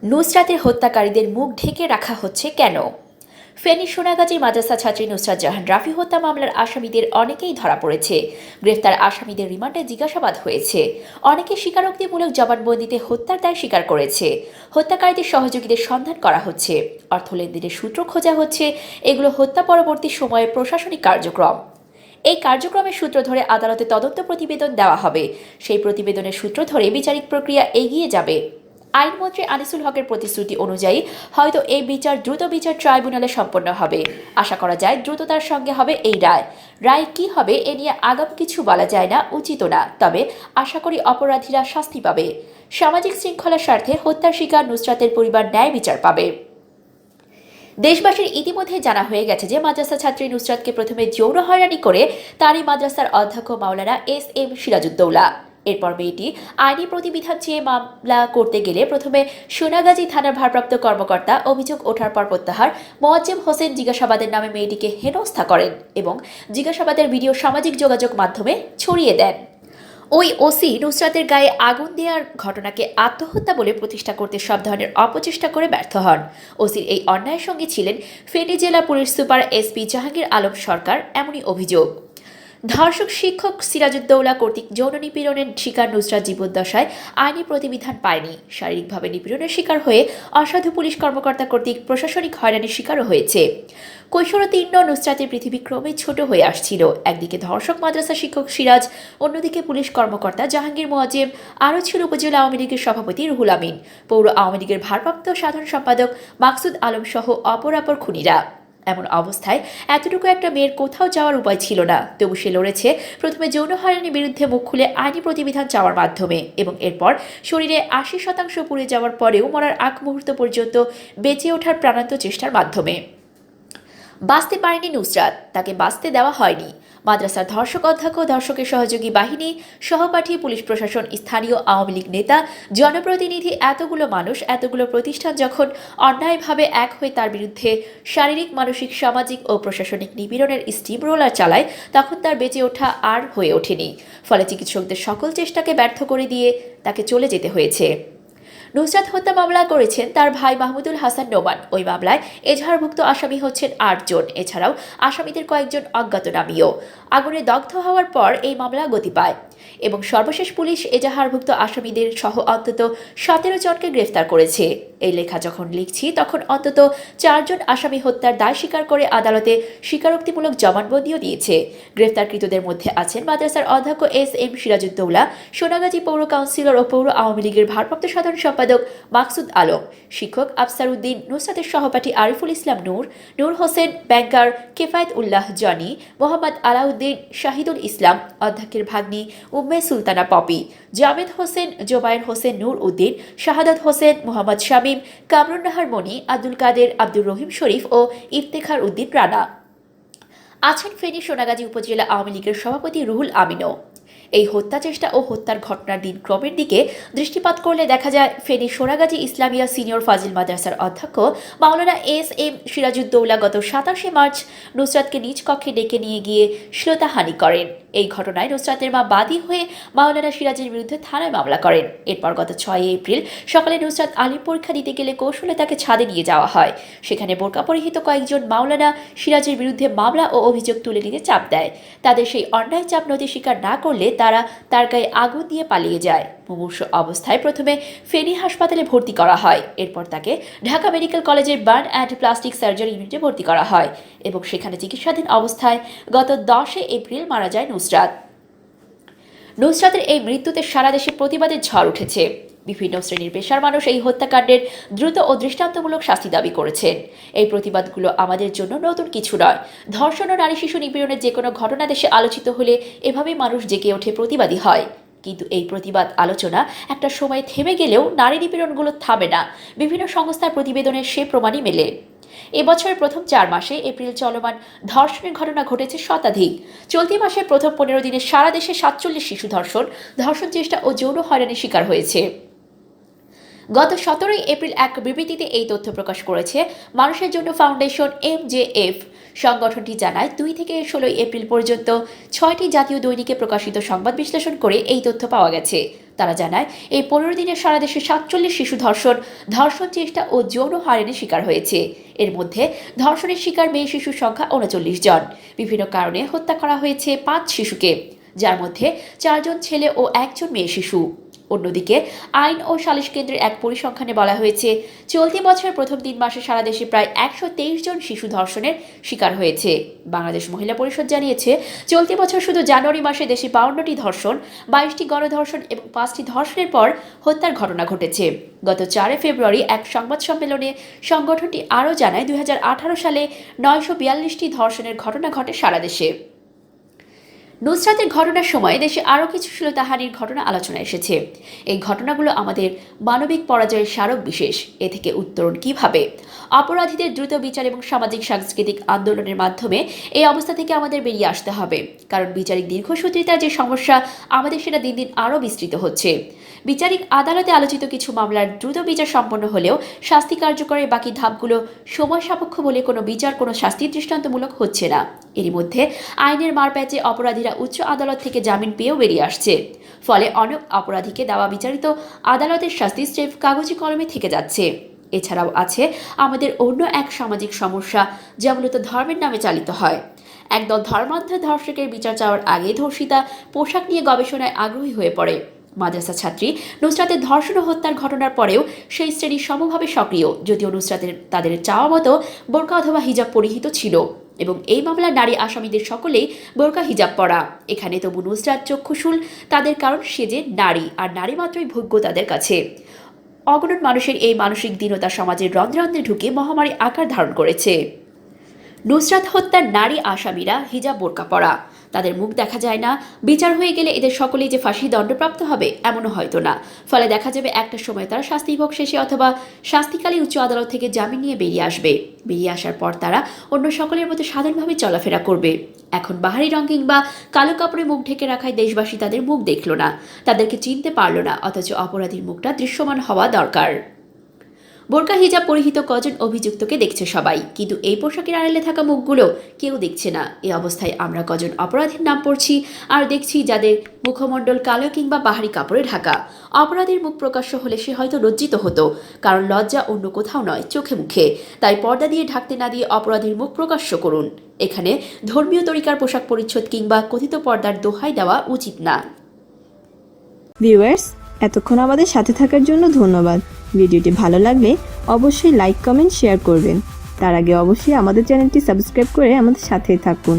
নুসরাতের হত্যাকারীদের মুখ ঢেকে রাখা হচ্ছে কেন? ফেনী সোনাগাজী মাদ্রাসা ছাত্রী নুসরাত জাহান রাফি হত্যা মামলার আসামিদের অনেকেই ধরা পড়েছে। গ্রেফতার আসামিদের রিমান্ডে জিজ্ঞাসাবাদ হয়েছে। অনেকে স্বীকারোক্তিমূলক জবানবন্দিতে হত্যার দায় স্বীকার করেছে। হত্যাকারীদের সহযোগীদের সন্ধান করা হচ্ছে, অর্থ লেনদেনের সূত্র খোঁজা হচ্ছে। এগুলো হত্যা পরবর্তী সময়ের প্রশাসনিক কার্যক্রম। এই কার্যক্রমের সূত্র ধরে আদালতে তদন্ত প্রতিবেদন দেওয়া হবে। সেই প্রতিবেদনের সূত্র ধরে বিচারিক প্রক্রিয়া এগিয়ে যাবে। আইনমন্ত্রী আনিসুল হকের প্রতিশ্রুতি অনুযায়ী হয়তো এই বিচার দ্রুত বিচার ট্রাইব্যুনালে সম্পন্ন হবে। আশা করা যায় দ্রুততার সঙ্গে হবে এই রায়। রায় কি হবে এ নিয়ে আগাম কিছু বলা যায় না, উচিত না। তবে আশা করি অপরাধীরা শাস্তি পাবে। সামাজিক শৃঙ্খলার স্বার্থে হত্যার শিকার নুসরাতের পরিবার ন্যায় বিচার পাবে। দেশবাসীর ইতিমধ্যে জানা হয়ে গেছে যে মাদ্রাসা ছাত্রী নুসরাতকে প্রথমে যৌন হয়রানি করে তারই মাদ্রাসার অধ্যক্ষ মাওলানা এস সিরাজউদ্দৌলা। এরপর মেয়েটি আইনি প্রতিবিধান চেয়ে মামলা করতে গেলে প্রথমে সোনাগাজী থানার ভারপ্রাপ্ত কর্মকর্তা অভিযোগ ওঠার পর প্রত্যাহার মোয়াজ্জেম হোসেন জিজ্ঞাসাবাদের নামে মেয়েটিকে হেনস্থা করেন এবং জিজ্ঞাসাবাদের ভিডিও সামাজিক যোগাযোগ মাধ্যমে ছড়িয়ে দেন। ওই ওসি নুসরাতের গায়ে আগুন দেওয়ার ঘটনাকে আত্মহত্যা বলে প্রতিষ্ঠা করতে সব ধরনের অপচেষ্টা করে ব্যর্থ হন। ওসির এই অন্যায়ের সঙ্গে ছিলেন ফেনী জেলা police super SP Jahangir Alam Sarkar. এমনই অভিযোগ। ধর্ষক শিক্ষক সিরাজউদ্দৌলা কর্তৃক যৌন নিপীড়নের শিকার নুসরাত জীবদ্দশায় আইনি প্রতিবিধান পায়নি। শারীরিকভাবে নিপীড়নের শিকার হয়ে অসাধু পুলিশ কর্মকর্তা কর্তৃক প্রশাসনিক হয়রানির শিকারও হয়েছে। কৈশোরোত্তীর্ণ নুসরাতের পৃথিবী ক্রমে ছোট হয়ে আসছিল। একদিকে ধর্ষক মাদ্রাসা শিক্ষক সিরাজ, অন্যদিকে পুলিশ কর্মকর্তা জাহাঙ্গীর মোয়াজ্জেম, আরও ছিল উপজেলা আওয়ামী লীগের সভাপতি রুহুল আমিন, পৌর আওয়ামী লীগের ভারপ্রাপ্ত সাধারণ সম্পাদক মাকসুদ আলম সহ অপরাপর খুনিরা। এমন অবস্থায় এতটুকু একটা মেয়ের কোথাও যাওয়ার উপায় ছিল না। তবু সে লড়েছে প্রথমে যৌন হয়রানির বিরুদ্ধে মুখ খুলে আইনি প্রতিবিধান চাওয়ার মাধ্যমে, এবং এরপর শরীরে ৮০% পুড়ে যাওয়ার পরেও মরার আগ মুহূর্ত পর্যন্ত বেঁচে ওঠার প্রাণান্ত চেষ্টার মাধ্যমে। বাঁচতে পারেনি নুসরাত, তাকে বাঁচতে দেওয়া হয়নি। মাদ্রাসার ধর্ষক অধ্যক্ষ, ধর্ষকের সহযোগী বাহিনী, সহপাঠী, পুলিশ প্রশাসন, স্থানীয় আওয়ামী লীগ নেতা, জনপ্রতিনিধি, এতগুলো মানুষ, এতগুলো প্রতিষ্ঠান যখন অন্যায়ভাবে এক হয়ে তার বিরুদ্ধে শারীরিক, মানসিক, সামাজিক ও প্রশাসনিক নিপীড়নের স্টিম রোলার চালায়, তখন তার বেঁচে ওঠা আর হয়ে ওঠেনি। ফলে চিকিৎসকদের সকল চেষ্টাকে ব্যর্থ করে দিয়ে তাকে চলে যেতে হয়েছে। নুসরাত হত্যা মামলা করেছেন তার ভাই মাহমুদুল হাসান নোমান। ওই মামলায় এজাহারভুক্ত আসামি হচ্ছেন ৮ জন। এছাড়াও আসামিদের কয়েকজন অজ্ঞাতনামীয়। আগুনে দগ্ধ হওয়ার পর এই মামলা গতি পায় এবং সর্বশেষ পুলিশ এজাহারভুক্ত আসামিদের সহ অন্তত ১৭ জনকে গ্রেফতার করেছে। এই লেখা যখন লিখছি তখন অন্তত ৪ জন আসামি হত্যার দায় স্বীকার করে আদালতে স্বীকারোক্তিমূলক জবানবন্দিও দিয়েছে। গ্রেফতারকৃতদের মধ্যে আছেন মাদ্রাসার অধ্যক্ষ এস সিরাজউদ্দৌলা, সোনাগাজী পৌর কাউন্সিলর ও পৌর আওয়ামী লীগের ভারপ্রাপ্ত সাধারণ সম্পাদক মাকসুদ আলম, শিক্ষক আফসার উদ্দিন, নুসরাতের সহপাঠী আরিফুল ইসলাম নূর হোসেন, ব্যাংকার কেফায়েত উল্লাহ জনি, মোহাম্মদ আলাউদ্দিন, শাহিদুল ইসলাম, অধ্যক্ষের ভাগ্নি উম্মে সুলতানা পপি, জাভেদ হোসেন, জোবায়ের হোসেন, নূর উদ্দিন, শাহাদাত হোসেন, মোহাম্মদ শামীম, কামরুন নাহার মনি, আব্দুল কাদের, আব্দুর রহিম শরীফ ও ইফতেখার উদ্দিন রানা। আছেন ফেনী সোনাগাজী উপজেলা আওয়ামী লীগের সভাপতি রুহুল আমিনও। এই হত্যা চেষ্টা ও হত্যার ঘটনার দিনক্রমের দিকে দৃষ্টিপাত করলে দেখা যায় ফেনী সোনাগাজী ইসলামিয়া সিনিয়র ফাজিল মাদ্রাসার অধ্যক্ষ মাওলানা এস সিরাজউদ্দৌলা গত ২৭শে মার্চ নুসরাতকে নিজ কক্ষে ডেকে নিয়ে গিয়ে শ্লীলতাহানি করেন। এই ঘটনায় নুসরাতের মা বাদী হয়ে মাওলানা সিরাজের বিরুদ্ধে থানায় মামলা করেন। এরপর গত ৬ এপ্রিল সকালে নুসরাত আলিম পরীক্ষা দিতে গেলে কৌশলে তাকে ছাদে নিয়ে যাওয়া হয়। সেখানে বোরকা পরিহিত কয়েকজন মাওলানা সিরাজের বিরুদ্ধে মামলা ও অভিযোগ তুলে নিতে চাপ দেয়। তাদের সেই অন্যায় চাপ নতি স্বীকার না করলে তারা তার গায়ে আগুন দিয়ে পালিয়ে যায়। মুমূর্ষ অবস্থায় প্রথমে ফেনী হাসপাতালে ভর্তি করা হয়। এরপর তাকে ঢাকা মেডিকেল কলেজের বার্ন অ্যান্ড প্লাস্টিক সার্জারি ইউনিটে ভর্তি করা হয় এবং সেখানে চিকিৎসাধীন অবস্থায় গত ১০ এপ্রিল মারা যায় নুসরাত। নুসরাতের এই মৃত্যুতে সারা দেশে প্রতিবাদের ঝড় উঠেছে। বিভিন্ন শ্রেণীর পেশার মানুষ এই হত্যাকাণ্ডের দ্রুত ও দৃষ্টান্তমূলক শাস্তি দাবি করেছেন। এই প্রতিবাদগুলো আমাদের জন্য নতুন কিছু নয়। ধর্ষণ ও নারী শিশু নিপীড়নের যে কোনো ঘটনা দেশে আলোচিত হলে এভাবেই মানুষ জেগে ওঠে, প্রতিবাদী হয়। কিন্তু এই প্রতিবাদ আলোচনা একটা সময় থেমে গেলেও নারী নিপীড়নগুলো থামে না। বিভিন্ন সংস্থার প্রতিবেদনের সে প্রমাণই মেলে। এবছরের প্রথম ৪ মাসে এপ্রিল চলমান ধর্ষণের ঘটনা ঘটেছে শতাধিক। চলতি মাসের প্রথম ১৫ দিনে সারা দেশে ৪৭ শিশু ধর্ষণ চেষ্টা ও যৌন হয়রানির শিকার হয়েছে। গত ১৭ এপ্রিল এক বিবৃতিতে এই তথ্য প্রকাশ করেছে মানুষের জন্য ফাউন্ডেশন MJF। সংগঠনটি জানায় ২ থেকে ১৬ এপ্রিল পর্যন্ত ৬টি জাতীয় দৈনিকে প্রকাশিত সংবাদ বিশ্লেষণ করে এই তথ্য পাওয়া গেছে। তারা জানায় এই 15 দিনে সারা দেশে 47 শিশু ধর্ষণ চেষ্টা ও যৌন হয়রানির শিকার হয়েছে। এর মধ্যে ধর্ষণের শিকার মেয়ে শিশুর সংখ্যা 39 জন। বিভিন্ন কারণে হত্যা করা হয়েছে 5 শিশুকে, যার মধ্যে 4 জন ছেলে ও 1 জন মেয়ে শিশু। অন্যদিকে আইন ও সালিশ কেন্দ্রের এক পরিসংখ্যানে বলা হয়েছে, চলতি বছরের প্রথম 3 মাসে সারা দেশে প্রায় 123 জন শিশু ধর্ষণের শিকার হয়েছে। বাংলাদেশ মহিলা পরিষদ জানিয়েছে, চলতি বছর শুধু জানুয়ারি মাসে দেশে 52টি ধর্ষণ, 22টি গণধর্ষণ এবং 5টি ধর্ষণের পর হত্যার ঘটনা ঘটেছে। গত 4 ফেব্রুয়ারি এক সংবাদ সম্মেলনে সংগঠনটি আরও জানায়, 2018 সালে 942টি ধর্ষণের ঘটনা ঘটে সারা দেশে। নুসরাতের ঘটনার সময় দেশে আরও কিছু শ্লীলতাহানির ঘটনা আলোচনায় এসেছে। এই ঘটনাগুলো আমাদের মানবিক পরাজয়ের স্মারক বিশেষ। এ থেকে উত্তরণ কিভাবে? অপরাধীদের দ্রুত বিচার এবং সামাজিক সাংস্কৃতিক আন্দোলনের মাধ্যমে এই অবস্থা থেকে আমাদের বেরিয়ে আসতে হবে, কারণ বিচারিক দীর্ঘসূত্রিতার যে সমস্যা আমাদের সেটা দিন দিন আরও বিস্তৃত হচ্ছে। বিচারিক আদালতে আলোচিত কিছু মামলার দ্রুত বিচার সম্পন্ন হলেও শাস্তি কার্যকরের বাকি ধাপগুলো সময় সাপেক্ষ বলে কোনো বিচার, কোনো শাস্তি দৃষ্টান্তমূলক হচ্ছে না। এরই মধ্যে আইনের মারপ্যাচে অপরাধীরা উচ্চ আদালত থেকে জামিন পেয়েও বেরিয়ে আসছে। ফলে অনেক অপরাধীকে দেওয়া বিচারিত আদালতের শাস্তি স্রেফ কাগজি কলমে থেকে যাচ্ছে। এছাড়াও আছে আমাদের অন্য এক সামাজিক সমস্যা, যা মূলত ধর্মের নামে চালিত হয়। একদল ধর্মান্ধ ধর্ষকের বিচার চাওয়ার আগে ধর্ষিতা পোশাক নিয়ে গবেষণায় আগ্রহী হয়ে পড়ে। মাদ্রাসা ছাত্রী নুসরাতের ধর্ষণ ও হত্যার ঘটনার পরেও সেই শ্রেণী সমভাবে সক্রিয়, যদিও নুসরাতের তাদের চাওয়া মতো বোরকা অথবা হিজাব পরিহিত ছিল এবং এই মামলার নারী আসামিদের সকলেই বোরকা হিজাব পরা। এখানে তবু নুসরাত চক্ষুশূল তাদের, কারণ সে যে নারী, আর নারী মাত্রই ভোগ্য তাদের কাছে। অগণন মানুষের এই মানসিক দীনতা সমাজের রন্ধ্রে রন্ধ্রে ঢুকে মহামারী আকার ধারণ করেছে। নুসরাত হত্যার নারী আসামিরা হিজাব বোরকা পরা, তাদের মুখ দেখা যায় না। বিচার হয়ে গেলে এদের সকলেই যে ফাঁসি দণ্ডপ্রাপ্ত হবে এমনও হয়তো না। ফলে দেখা যাবে একটা সময় তারা শাস্তি ভোগ শেষে অথবা শাস্তিকালে উচ্চ আদালত থেকে জামিন নিয়ে বেরিয়ে আসবে। বেরিয়ে আসার পর তারা অন্য সকলের মতো সাধারণভাবে চলাফেরা করবে। এখন বাহারি রং কিংবা কালো কাপড়ে মুখ ঢেকে রাখায় দেশবাসী তাদের মুখ দেখল না, তাদেরকে চিনতে পারল না, অথচ অপরাধীর মুখটা দৃশ্যমান হওয়া দরকার। বোরকা হিজাব পরিহিত কজন অভিযুক্তকে দেখছে সবাই, কিন্তু এই পোশাকের আড়ালে থাকা মুখগুলো কেউ দেখছে না। এই অবস্থায় আমরা কজন অপরাধীর নাম পড়ছি আর দেখছি যাদের মুখমণ্ডল কালো কিংবা বাহারি কাপড়ে ঢাকা। অপরাধীর মুখ প্রকাশ্য হলে সে হয়তো লজ্জিত হতো, কারণ লজ্জা অন্য কোথাও নয়, চোখে মুখে। তাই পর্দা দিয়ে ঢাকতে না দিয়ে অপরাধীর মুখ প্রকাশ্য করুন। এখানে ধর্মীয় তরিকার পোশাক পরিচ্ছদ কিংবা কথিত পর্দার দোহাই দেওয়া উচিত না। ভিউয়ার্স, এতক্ষণ আমাদের সাথে থাকার জন্য ধন্যবাদ। ভিডিওটি ভালো লাগলে অবশ্যই লাইক, কমেন্ট, শেয়ার করবেন। তার আগে অবশ্যই আমাদের চ্যানেলটি সাবস্ক্রাইব করে আমাদের সাথেই থাকুন।